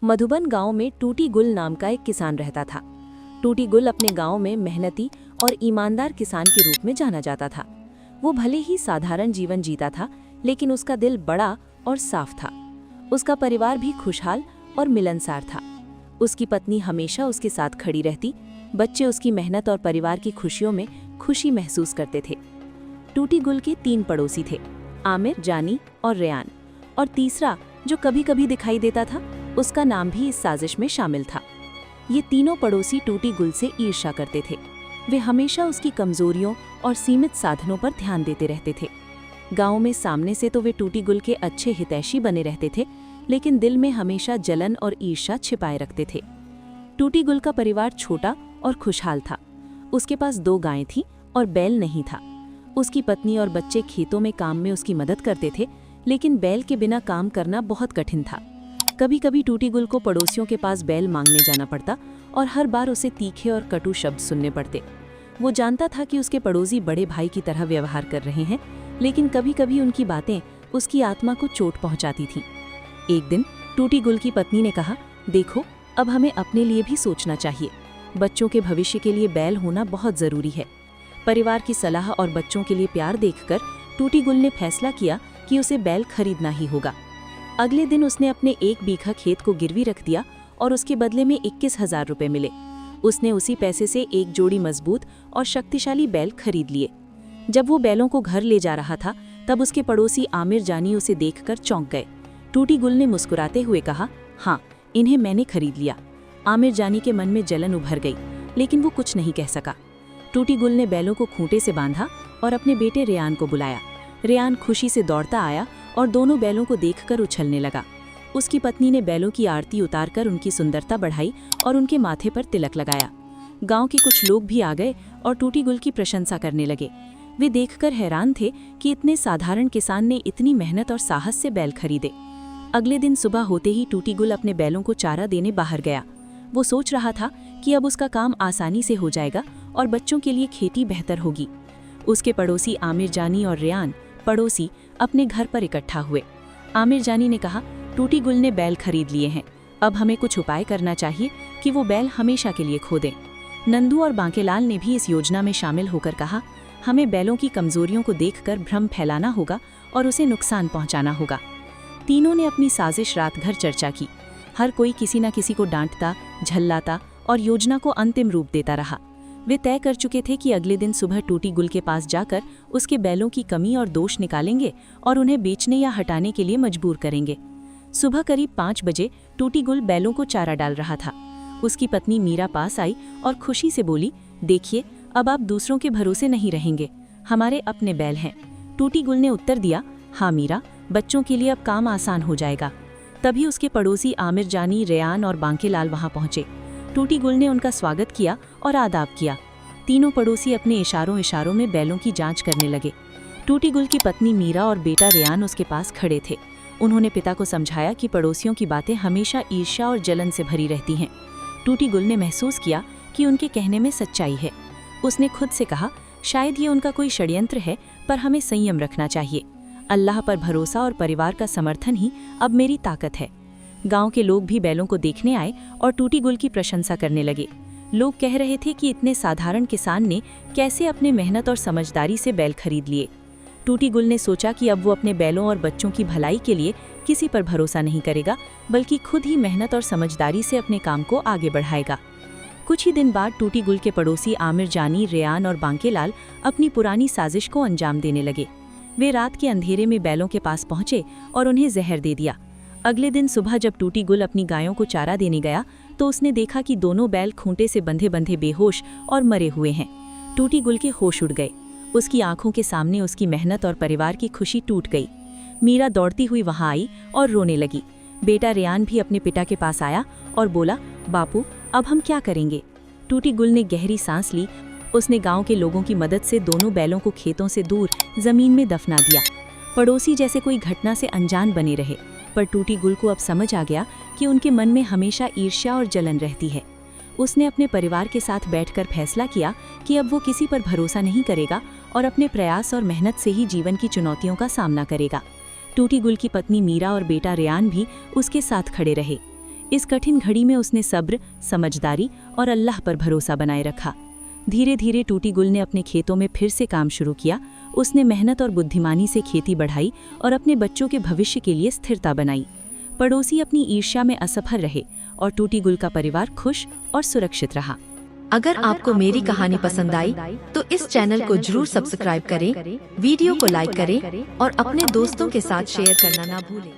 मधुबन गांव में टूटी गुल नाम का एक किसान रहता था। टूटी गुल अपने गांव में मेहनती और ईमानदार किसान के रूप में जाना जाता था। वो भले ही साधारण जीवन जीता था, लेकिन उसका दिल बड़ा और साफ था। उसका परिवार भी खुशहाल और मिलनसार था। उसकी पत्नी हमेशा उसके साथ खड़ी रहती। बच्चे उसकी मेहनत और परिवार की खुशियों में खुशी महसूस करते थे। टूटी गुल के 3 पड़ोसी थे, आमिर, जानी और रेयान। और तीसरा जो कभी कभी दिखाई देता था, उसका नाम भी इस साजिश में शामिल था। ये तीनों पड़ोसी टूटी गुल से ईर्ष्या करते थे। वे हमेशा उसकी कमजोरियों और सीमित साधनों पर ध्यान देते रहते थे। गांव में सामने से तो वे टूटी गुल के अच्छे हितैषी बने रहते थे, लेकिन दिल में हमेशा जलन और ईर्ष्या छिपाए रखते थे। टूटी गुल का परिवार छोटा और खुशहाल था। उसके पास 2 गायें थीं और बैल नहीं था। उसकी पत्नी और बच्चे खेतों में काम में उसकी मदद करते थे, लेकिन बैल के बिना काम करना बहुत कठिन था। कभी कभी टूटी गुल को पड़ोसियों के पास बैल मांगने जाना पड़ता और हर बार उसे तीखे और कटु शब्द सुनने पड़ते। वो जानता था कि उसके पड़ोसी बड़े भाई की तरह व्यवहार कर रहे हैं, लेकिन कभी कभी उनकी बातें उसकी आत्मा को चोट पहुंचाती थीं। एक दिन टूटी गुल की पत्नी ने कहा, देखो, अब हमें अपने लिए भी सोचना चाहिए। बच्चों के भविष्य के लिए बैल होना बहुत जरूरी है। परिवार की सलाह और बच्चों के लिए प्यार देखकर टूटी गुल ने फैसला किया कि उसे बैल खरीदना ही होगा। अगले दिन उसने अपने 1 बीघा खेत को गिरवी रख दिया और उसके बदले में 21,000 रुपये मिले। उसने उसी पैसे से 1 जोड़ी मजबूत और शक्तिशाली बैल खरीद लिए। जब वो बैलों को घर ले जा रहा था, तब उसके पड़ोसी आमिर जानी उसे देखकर चौंक गए। टूटी गुल ने मुस्कुराते हुए कहा, हाँ, इन्हें मैंने खरीद लिया। आमिर जानी के मन में जलन उभर गई, लेकिन वो कुछ नहीं कह सका। टूटी गुल ने बैलों को खूंटे से बांधा और अपने बेटे रेयान को बुलाया। रेयान खुशी से दौड़ता आया और दोनों बैलों को देखकर उछलने लगा। उसकी पत्नी ने बैलों की आरती उतारकर उनकी सुंदरता बढ़ाई और उनके माथे पर तिलक लगाया। गांव के कुछ लोग भी आ गए और टूटी गुल की प्रशंसा करने लगे। वे देखकर हैरान थे कि इतने साधारण किसान ने इतनी मेहनत और साहस से बैल खरीदे। अगले दिन सुबह होते ही टूटी गुल अपने बैलों को चारा देने बाहर गया। वो सोच रहा था कि अब उसका काम आसानी से हो जाएगा और बच्चों के लिए खेती बेहतर होगी। उसके पड़ोसी आमिर जानी और रेयान पड़ोसी अपने घर पर इकट्ठा हुए। आमिर जानी ने कहा, टूटी गुल ने बैल खरीद लिए हैं, अब हमें कुछ उपाय करना चाहिए कि वो बैल हमेशा के लिए खो दें। नंदू और बांकेलाल ने भी इस योजना में शामिल होकर कहा, हमें बैलों की कमजोरियों को देखकर भ्रम फैलाना होगा और उसे नुकसान पहुंचाना होगा। तीनों ने अपनी साजिश रात भर चर्चा की। हर कोई किसी न किसी को डांटता, झल्लाता और योजना को अंतिम रूप देता रहा। वे तय कर चुके थे कि अगले दिन सुबह टूटी गुल के पास जाकर उसके बैलों की कमी और दोष निकालेंगे और उन्हें बेचने या हटाने के लिए मजबूर करेंगे। सुबह करीब 5 बजे टूटी गुल बैलों को चारा डाल रहा था। उसकी पत्नी मीरा पास आई और खुशी से बोली, देखिए, अब आप दूसरों के भरोसे नहीं रहेंगे, हमारे अपने बैल हैं। टूटी गुल ने उत्तर दिया, हाँ मीरा, बच्चों के लिए अब काम आसान हो जाएगा। तभी उसके पड़ोसी आमिर जानी, रेयान और बांकेलाल वहां पहुंचे। टूटी गुल ने उनका स्वागत किया और आदाब किया। तीनों पड़ोसी अपने इशारों में बैलों की जांच करने लगे। टूटी गुल की पत्नी मीरा और बेटा रेयान उसके पास खड़े थे। उन्होंने पिता को समझाया कि पड़ोसियों की बातें हमेशा ईर्ष्या और जलन से भरी रहती हैं। टूटी गुल ने महसूस किया कि उनके कहने में सच्चाई है। उसने खुद से कहा, शायद ये उनका कोई षड्यंत्र है, पर हमें संयम रखना चाहिए। अल्लाह पर भरोसा और परिवार का समर्थन ही अब मेरी ताकत है। गांव के लोग भी बैलों को देखने आए और टूटी गुल की प्रशंसा करने लगे। लोग कह रहे थे कि इतने साधारण किसान ने कैसे अपने मेहनत और समझदारी से बैल खरीद लिए। टूटी गुल ने सोचा कि अब वो अपने बैलों और बच्चों की भलाई के लिए किसी पर भरोसा नहीं करेगा, बल्कि खुद ही मेहनत और समझदारी से अपने काम को आगे बढ़ाएगा। कुछ ही दिन बाद टूटी गुल के पड़ोसी आमिर जानी, रेयान और बांकेलाल अपनी पुरानी साजिश को अंजाम देने लगे। वे रात के अंधेरे में बैलों के पास पहुंचे और उन्हें जहर दे दिया। अगले दिन सुबह जब टूटी गुल अपनी गायों को चारा देने गया, तो उसने देखा कि दोनों बैल खूंटे से बंधे बंधे बेहोश और मरे हुए हैं। टूटी गुल के होश उड़ गए। उसकी आंखों के सामने उसकी मेहनत और परिवार की खुशी टूट गई। मीरा दौड़ती हुई वहां आई और रोने लगी। बेटा रेयान भी अपने पिता के पास आया और बोला, बापू, अब हम क्या करेंगे? टूटी गुल ने गहरी सांस ली। उसने गांव के लोगों की मदद से दोनों बैलों को खेतों से दूर जमीन में दफना दिया। पड़ोसी जैसे कोई घटना से अनजान बने रहे, पर टूटी गुल को अब समझ आ गया कि उनके मन में हमेशा ईर्ष्या और जलन रहती है। उसने अपने परिवार के साथ बैठकर फैसला किया कि अब वो किसी पर भरोसा नहीं करेगा और अपने प्रयास और मेहनत से ही जीवन की चुनौतियों का सामना करेगा। टूटी गुल की पत्नी मीरा और बेटा रेयान भी उसके साथ खड़े रहे। इस कठिन घड़ी में उसने सब्र, समझदारी और अल्लाह पर भरोसा बनाए रखा। धीरे धीरे टूटी गुल ने अपने खेतों में फिर से काम शुरू किया। उसने मेहनत और बुद्धिमानी से खेती बढ़ाई और अपने बच्चों के भविष्य के लिए स्थिरता बनाई। पड़ोसी अपनी ईर्ष्या में असफल रहे और टूटी गुल का परिवार खुश और सुरक्षित रहा। अगर आपको मेरी कहानी पसंद आई तो इस चैनल को जरूर सब्सक्राइब करें, वीडियो को लाइक करें और अपने दोस्तों के साथ शेयर करना ना भूलें।